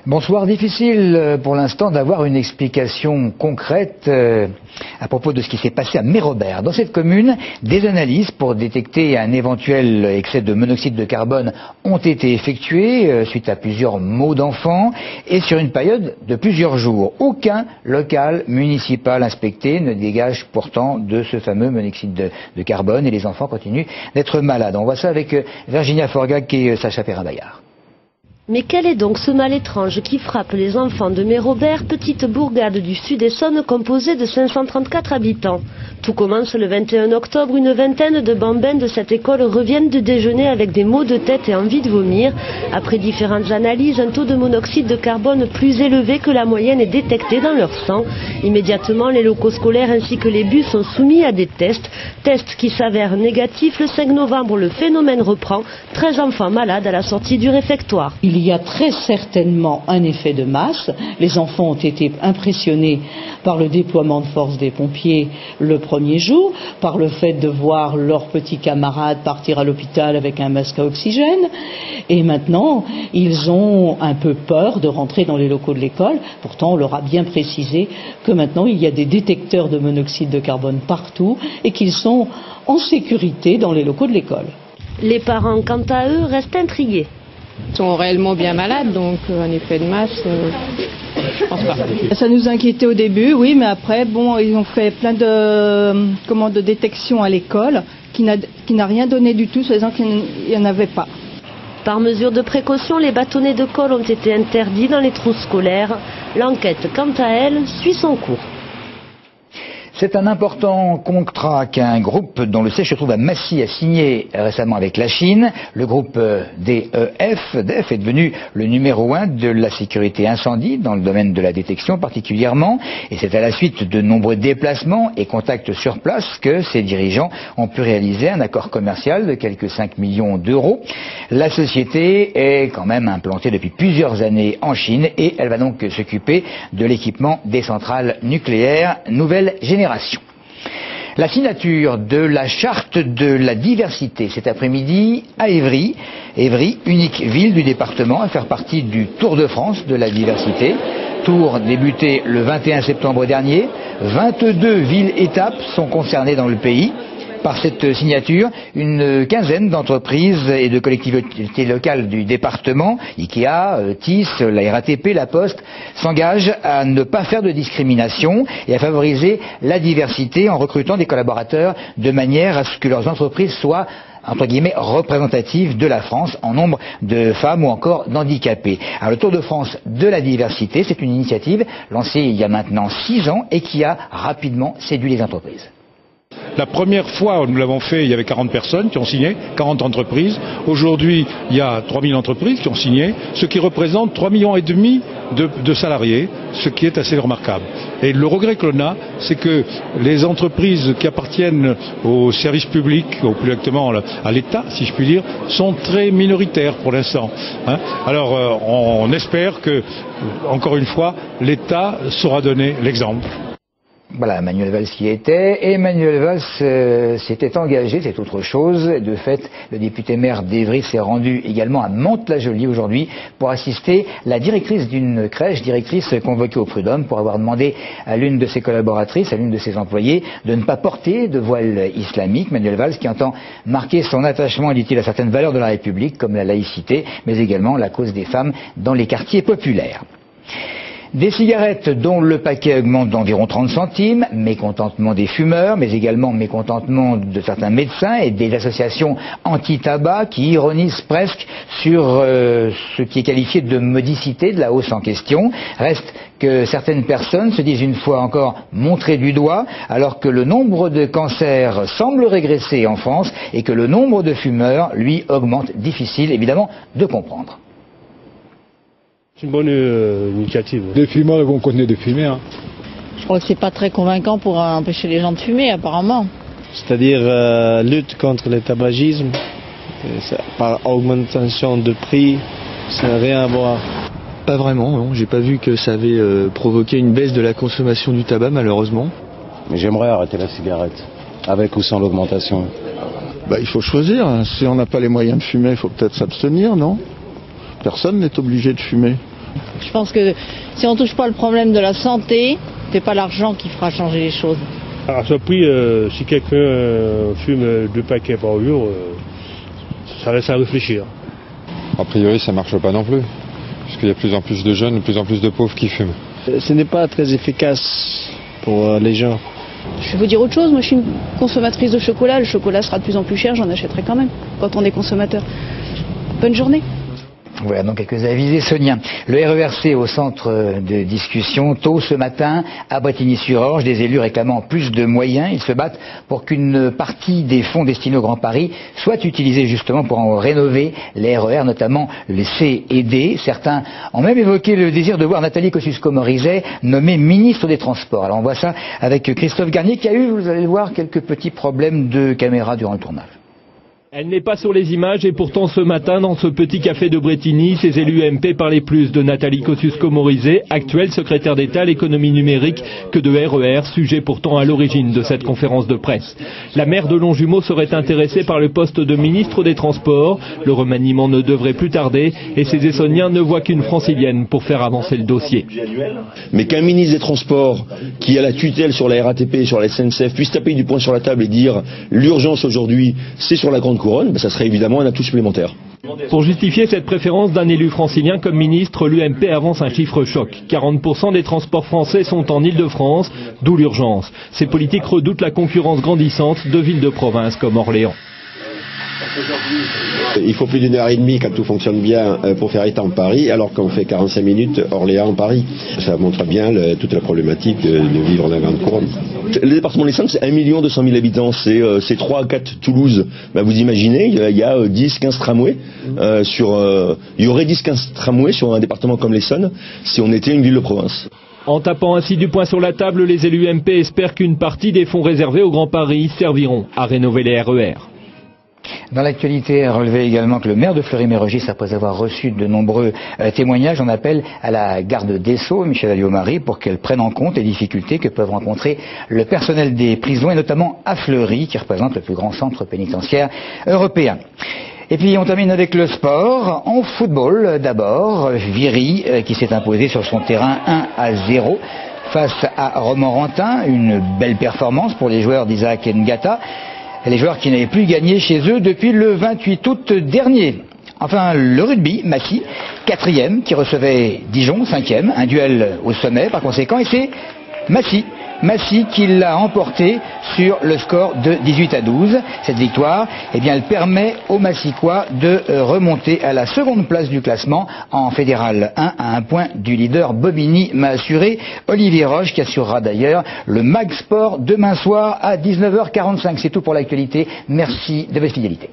Bonsoir. Difficile pour l'instant d'avoir une explication concrète à propos de ce qui s'est passé à Mérobert. Dans cette commune, des analyses pour détecter un éventuel excès de monoxyde de carbone ont été effectuées suite à plusieurs maux d'enfants et sur une période de plusieurs jours. Aucun local municipal inspecté ne dégage pourtant de ce fameux monoxyde de carbone et les enfants continuent d'être malades. On voit ça avec Virginia Forgag et Sacha Perrin-Bayard. Mais quel est donc ce mal étrange qui frappe les enfants de Mérobert, petite bourgade du Sud-Essonne composée de 534 habitants? Tout commence le 21 octobre, une vingtaine de bambins de cette école reviennent de déjeuner avec des maux de tête et envie de vomir. Après différentes analyses, un taux de monoxyde de carbone plus élevé que la moyenne est détecté dans leur sang. Immédiatement, les locaux scolaires ainsi que les bus sont soumis à des tests qui s'avèrent négatifs. Le 5 novembre, le phénomène reprend. 13 enfants malades à la sortie du réfectoire. Il y a très certainement un effet de masse. Les enfants ont été impressionnés par le déploiement de force des pompiers le premier jour, par le fait de voir leurs petits camarades partir à l'hôpital avec un masque à oxygène. Et maintenant, ils ont un peu peur de rentrer dans les locaux de l'école. Pourtant, on leur a bien précisé que maintenant, il y a des détecteurs de monoxyde de carbone partout et qu'ils sont en sécurité dans les locaux de l'école. Les parents, quant à eux, restent intrigués. Ils sont réellement bien malades, donc un effet de masse, je pense pas. Ça nous inquiétait au début, oui, mais après, bon, ils ont fait plein de détections à l'école qui n'a rien donné du tout, soi-disant qu'il n'y en avait pas. Par mesure de précaution, les bâtonnets de colle ont été interdits dans les trous scolaires. L'enquête, quant à elle, suit son cours. C'est un important contrat qu'un groupe dont le siège se trouve à Massy a signé récemment avec la Chine. Le groupe DEF est devenu le numéro 1 de la sécurité incendie dans le domaine de la détection particulièrement. Et c'est à la suite de nombreux déplacements et contacts sur place que ces dirigeants ont pu réaliser un accord commercial de quelques 5 millions d'euros. La société est quand même implantée depuis plusieurs années en Chine et elle va donc s'occuper de l'équipement des centrales nucléaires nouvelle génération. La signature de la charte de la diversité cet après-midi à Évry. Évry, unique ville du département à faire partie du Tour de France de la diversité. Tour débuté le 21 septembre dernier. 22 villes-étapes sont concernées dans le pays. Par cette signature, une quinzaine d'entreprises et de collectivités locales du département, Ikea, TIS, la RATP, la Poste, s'engagent à ne pas faire de discrimination et à favoriser la diversité en recrutant des collaborateurs de manière à ce que leurs entreprises soient entre guillemets, représentatives de la France en nombre de femmes ou encore d'handicapés. Alors le Tour de France de la diversité, c'est une initiative lancée il y a maintenant 6 ans et qui a rapidement séduit les entreprises. La première fois où nous l'avons fait, il y avait 40 personnes qui ont signé, 40 entreprises. Aujourd'hui, il y a 3000 entreprises qui ont signé, ce qui représente 3,5 millions de salariés, ce qui est assez remarquable. Et le regret que l'on a, c'est que les entreprises qui appartiennent au service public, ou plus exactement à l'État, si je puis dire, sont très minoritaires pour l'instant. Alors, on espère que, encore une fois, l'État saura donner l'exemple. Voilà, Manuel Valls qui était, et Manuel Valls s'était engagé, c'est autre chose. De fait, le député maire d'Évry s'est rendu également à Mantes-la-Jolie aujourd'hui pour assister la directrice d'une crèche, directrice convoquée au prud'homme pour avoir demandé à l'une de ses collaboratrices, à l'une de ses employées, de ne pas porter de voile islamique. Manuel Valls qui entend marquer son attachement, dit-il, à certaines valeurs de la République, comme la laïcité, mais également la cause des femmes dans les quartiers populaires. Des cigarettes dont le paquet augmente d'environ 30 centimes, mécontentement des fumeurs, mais également mécontentement de certains médecins et des associations anti-tabac qui ironisent presque sur ce qui est qualifié de modicité de la hausse en question. Reste que certaines personnes se disent une fois encore montrées du doigt, alors que le nombre de cancers semble régresser en France et que le nombre de fumeurs, lui, augmente. Difficile, évidemment, de comprendre. C'est une bonne initiative. Les fumeurs vont continuer de fumer. Je crois que c'est pas très convaincant pour empêcher les gens de fumer, apparemment. C'est-à-dire lutte contre le tabagisme, par augmentation de prix, ça n'a rien à voir. Pas vraiment, non. J'ai pas vu que ça avait provoqué une baisse de la consommation du tabac, malheureusement. Mais j'aimerais arrêter la cigarette, avec ou sans l'augmentation. Il faut choisir. Si on n'a pas les moyens de fumer, il faut peut-être s'abstenir, non ? Personne n'est obligé de fumer. Je pense que si on ne touche pas le problème de la santé, c'est pas l'argent qui fera changer les choses. À ce prix, si quelqu'un fume 2 paquets par jour, ça laisse à réfléchir. A priori, ça ne marche pas non plus, puisqu'il y a de plus en plus de jeunes, de plus en plus de pauvres qui fument. Ce n'est pas très efficace pour les gens. Je vais vous dire autre chose, moi je suis une consommatrice de chocolat, le chocolat sera de plus en plus cher, j'en achèterai quand même, quand on est consommateur. Bonne journée. Voilà donc quelques avisés soniens. Le RERC au centre de discussion. Tôt ce matin, à Brétigny-sur-Orge, des élus réclamant plus de moyens. Ils se battent pour qu'une partie des fonds destinés au Grand Paris soit utilisée justement pour en rénover les RER, notamment les C et D. Certains ont même évoqué le désir de voir Nathalie Kosciusko-Morizet nommée ministre des Transports. Alors on voit ça avec Christophe Garnier qui a eu, vous allez le voir, quelques petits problèmes de caméra durant le tournage. Elle n'est pas sur les images et pourtant ce matin, dans ce petit café de Brétigny, ces élus MP parlaient plus de Nathalie Kosciusko-Morizet, actuelle secrétaire d'État à l'économie numérique, que de RER, sujet pourtant à l'origine de cette conférence de presse. La maire de Longjumeau serait intéressée par le poste de ministre des Transports. Le remaniement ne devrait plus tarder et ces Essonniens ne voient qu'une francilienne pour faire avancer le dossier. Mais qu'un ministre des Transports qui a la tutelle sur la RATP et sur la SNCF puisse taper du poing sur la table et dire l'urgence aujourd'hui, c'est sur la Grande Couronne, ben ça serait évidemment un atout supplémentaire. Pour justifier cette préférence d'un élu francilien comme ministre, l'UMP avance un chiffre choc. 40% des transports français sont en Île-de-France, d'où l'urgence. Ces politiques redoutent la concurrence grandissante de villes de province comme Orléans. Il faut plus d'1h30 quand tout fonctionne bien pour faire Étampes-Paris, alors qu'on fait 45 minutes Orléans-Paris. Ça montre bien toute la problématique de vivre dans la Grande Couronne. Le département de l'Essonne, c'est 1 200 000 habitants, c'est 3 à 4 Toulouse. Ben vous imaginez, il y a 10-15 tramways, il y aurait 10-15 tramways sur un département comme l'Essonne si on était une ville de province. En tapant ainsi du poing sur la table, les élus MP espèrent qu'une partie des fonds réservés au Grand Paris serviront à rénover les RER. Dans l'actualité, relevé également que le maire de Fleury-Mérogis, après avoir reçu de nombreux témoignages, en appelle à la garde des Sceaux, Michèle Alliot-Marie, pour qu'elle prenne en compte les difficultés que peuvent rencontrer le personnel des prisons, et notamment à Fleury, qui représente le plus grand centre pénitentiaire européen. Et puis on termine avec le sport. En football d'abord, Viry qui s'est imposé sur son terrain 1-0 face à Romorantin. Une belle performance pour les joueurs d'Isaac Ngata. Les joueurs qui n'avaient plus gagné chez eux depuis le 28 août dernier. Enfin, le rugby, Massy, 4e, qui recevait Dijon, 5e, un duel au sommet par conséquent, et c'est Massy qui l'a emporté sur le score de 18-12. Cette victoire, eh bien, elle permet aux Massicois de remonter à la seconde place du classement en fédéral 1 à un point du leader Bobigny, m'a assuré Olivier Roche, qui assurera d'ailleurs le Mag Sport demain soir à 19h45. C'est tout pour l'actualité. Merci de votre fidélité.